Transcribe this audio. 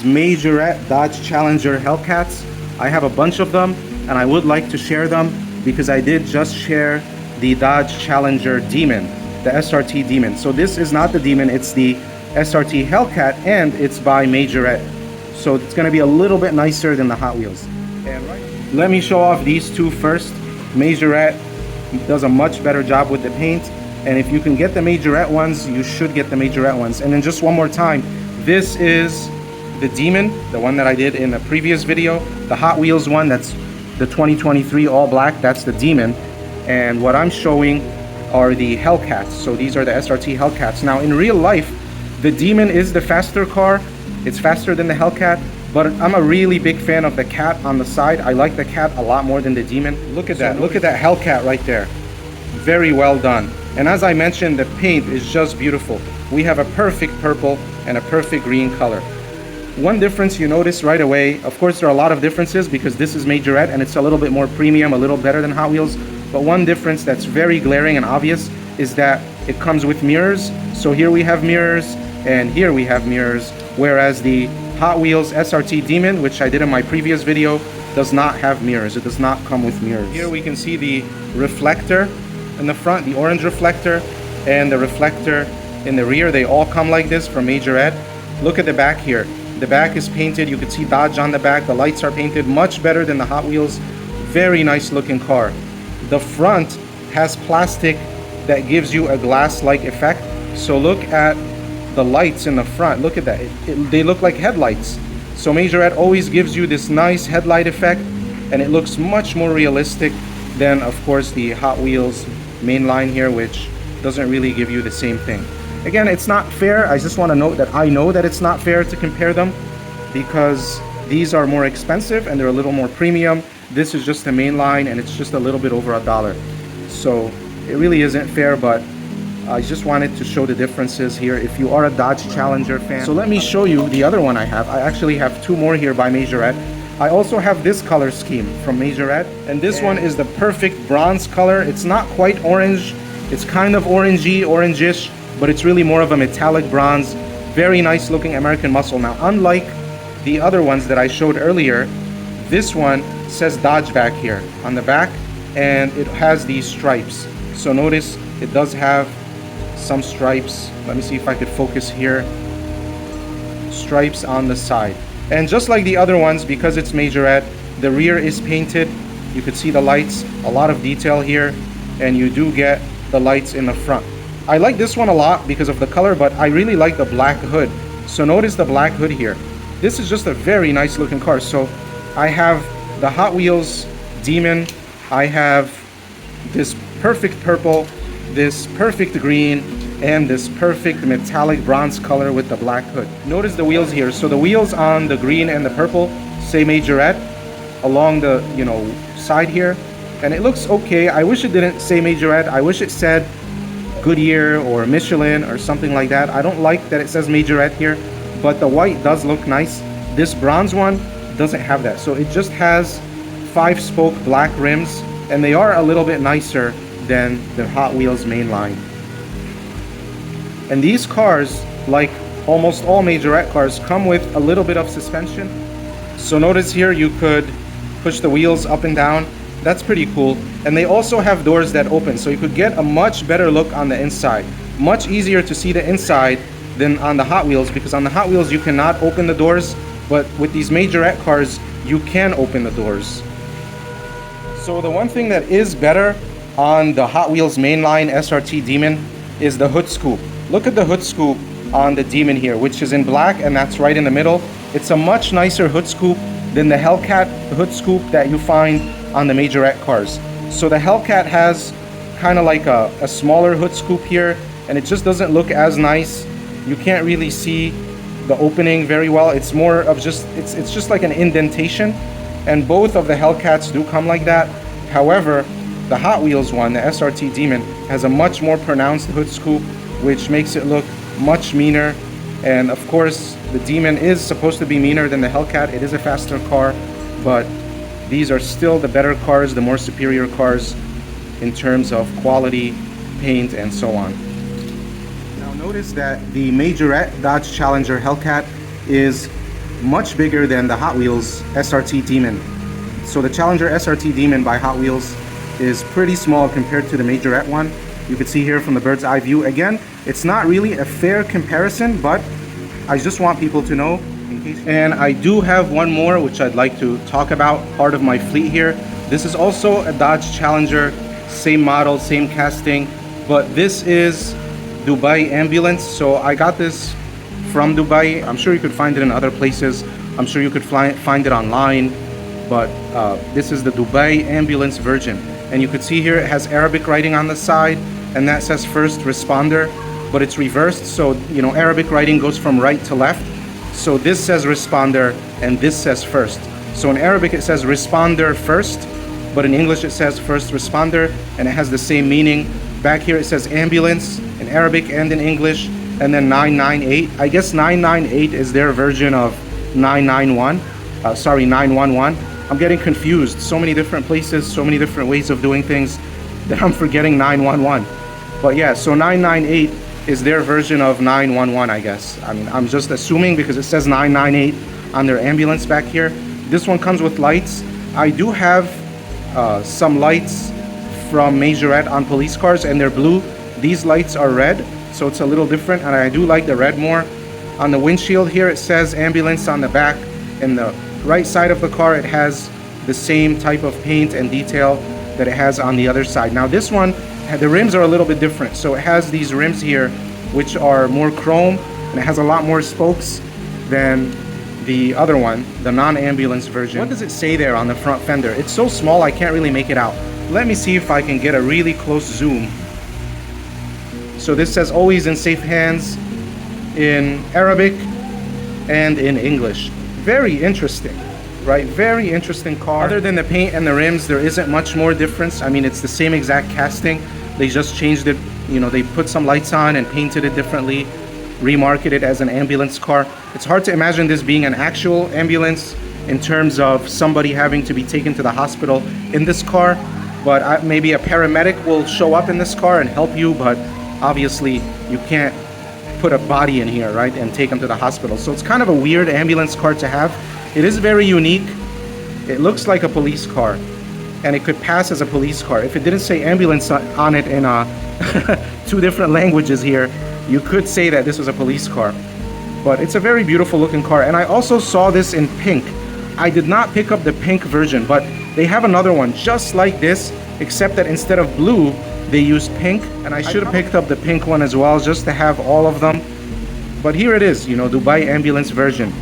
Majorette Dodge Challenger Hellcats. I have a bunch of them and I would like to share them because I did just share the Dodge Challenger Demon, the SRT Demon. So this is not the Demon, it's the SRT Hellcat, and it's by Majorette. So it's going to be a little bit nicer than the Hot Wheels. And let me show off these two first. Majorette does a much better job with the paint, and if you can get the Majorette ones, you should get the Majorette ones. And then just one more time, this is the Demon, the one that I did in the previous video. The Hot Wheels one, that's the 2023 all black, that's the Demon. And what I'm showing are the Hellcats. So these are the SRT Hellcats. Now in real life, the Demon is the faster car. It's faster than the Hellcat, but I'm a really big fan of the Cat on the side. I like the Cat a lot more than the Demon. Look at that, look at that Hellcat right there. Very well done. And as I mentioned, the paint is just beautiful. We have a perfect purple and a perfect green color. One difference you notice right away, of course there are a lot of differences because this is Majorette and it's a little bit more premium, a little better than Hot Wheels. But one difference that's very glaring and obvious is that it comes with mirrors. So here we have mirrors and here we have mirrors, whereas the Hot Wheels SRT Demon, which I did in my previous video, does not have mirrors. It does not come with mirrors. Here we can see the reflector in the front, the orange reflector, and the reflector in the rear. They all come like this from Majorette. Look at the back here. The back is painted. You can see Dodge on the back. The lights are painted much better than the Hot Wheels. Very nice looking car. The front has plastic that gives you a glass-like effect. So look at the lights in the front. Look at that. They look like headlights. So Majorette always gives you this nice headlight effect, and it looks much more realistic than, of course, the Hot Wheels main line here, which doesn't really give you the same thing. Again, it's not fair. I just want to note that I know that it's not fair to compare them because these are more expensive and they're a little more premium. This is just the main line and it's just a little bit over $1. So it really isn't fair, but I just wanted to show the differences here if you are a Dodge Challenger fan. So let me show you the other one I have. I actually have two more here by Majorette. I also have this color scheme from Majorette, and this one is the perfect bronze color. It's not quite orange. It's kind of orangey, orangish, but it's really more of a metallic bronze. Very nice looking American muscle. Now, unlike the other ones that I showed earlier, this one says Dodge back here on the back, and it has these stripes. So notice it does have some stripes. Let me see if I could focus here. Stripes on the side. And just like the other ones, because it's Majorette, the rear is painted. You could see the lights, a lot of detail here, and you do get the lights in the front. I like this one a lot because of the color, but I really like the black hood. So notice the black hood here. This is just a very nice looking car. So I have the Hot Wheels Demon. I have this perfect purple, this perfect green, and this perfect metallic bronze color with the black hood. Notice the wheels here. So the wheels on the green and the purple say Majorette along the side here, and it looks okay. I wish it didn't say Majorette. I wish it said Goodyear or Michelin or something like that. I don't like that it says Majorette here, but the white does look nice. This bronze one doesn't have that. So it just has 5-spoke black rims, and they are a little bit nicer than the Hot Wheels main line. And these cars, like almost all Majorette cars, come with a little bit of suspension. So notice here you could push the wheels up and down. That's pretty cool. And they also have doors that open, so you could get a much better look on the inside. Much easier to see the inside than on the Hot Wheels, because on the Hot Wheels you cannot open the doors, but with these Majorette cars you can open the doors. So the one thing that is better on the Hot Wheels mainline SRT Demon is the hood scoop. Look at the hood scoop on the Demon here, which is in black, and that's right in the middle. It's a much nicer hood scoop than the Hellcat hood scoop that you find on the Majorette cars. So the Hellcat has kind of like a smaller hood scoop here, and it just doesn't look as nice. You can't really see the opening very well. It's more of just, it's just like an indentation, and both of the Hellcats do come like that. However, the Hot Wheels one, the SRT Demon, has a much more pronounced hood scoop, which makes it look much meaner. And of course, the Demon is supposed to be meaner than the Hellcat. It is a faster car, but these are still the better cars, the more superior cars in terms of quality, paint, and so on. Now notice that the Majorette Dodge Challenger Hellcat is much bigger than the Hot Wheels SRT Demon. So the Challenger SRT Demon by Hot Wheels is pretty small compared to the Majorette one. You can see here from the bird's eye view. Again, it's not really a fair comparison, but I just want people to know in case. And I do have one more which I'd like to talk about, part of my fleet here. This is also a Dodge Challenger, same model, same casting, but this is Dubai ambulance. So I got this from Dubai. I'm sure you could find it in other places. I'm sure you could find it online, but this is the Dubai ambulance version. And you could see here it has Arabic writing on the side, and that says first responder, but it's reversed. So, you know, Arabic writing goes from right to left. So this says responder and this says first. So in Arabic it says responder first, but in English it says first responder, and it has the same meaning. Back here it says ambulance in Arabic and in English, and then 998. I guess 998 is their version of 991. 911. I'm getting confused. So many different places, so many different ways of doing things that I'm forgetting 911. But yeah, so 998 is their version of 911, I guess. I mean, I'm just assuming because it says 998 on their ambulance back here. This one comes with lights. I do have some lights from Majorette on police cars, and they're blue. These lights are red, so it's a little different, and I do like the red more. On the windshield here it says ambulance on the back. In the right side of the car it has the same type of paint and detail that it has on the other side. Now this one, the rims are a little bit different. So it has these rims here which are more chrome, and it has a lot more spokes than the other one, the non-ambulance version. What does it say there on the front fender? It's so small I can't really make it out. Let me see if I can get a really close zoom. So this says always in safe hands in Arabic and in English. Very interesting, right? Very interesting car. Other than the paint and the rims, there isn't much more difference. I mean, it's the same exact casting. They just changed it. You know, they put some lights on and painted it differently, remarketed it as an ambulance car. It's hard to imagine this being an actual ambulance in terms of somebody having to be taken to the hospital in this car, but maybe a paramedic will show up in this car and help you, but obviously you can't put a body in here, right, and take them to the hospital. So it's kind of a weird ambulance car to have. It is very unique. It looks like a police car, and it could pass as a police car. If it didn't say ambulance on it in two different languages here, you could say that this was a police car. But it's a very beautiful looking car, and I also saw this in pink. I did not pick up the pink version, but they have another one just like this, except that instead of blue, they used pink, and I should have picked up the pink one as well just to have all of them. But here it is, you know, Dubai ambulance version.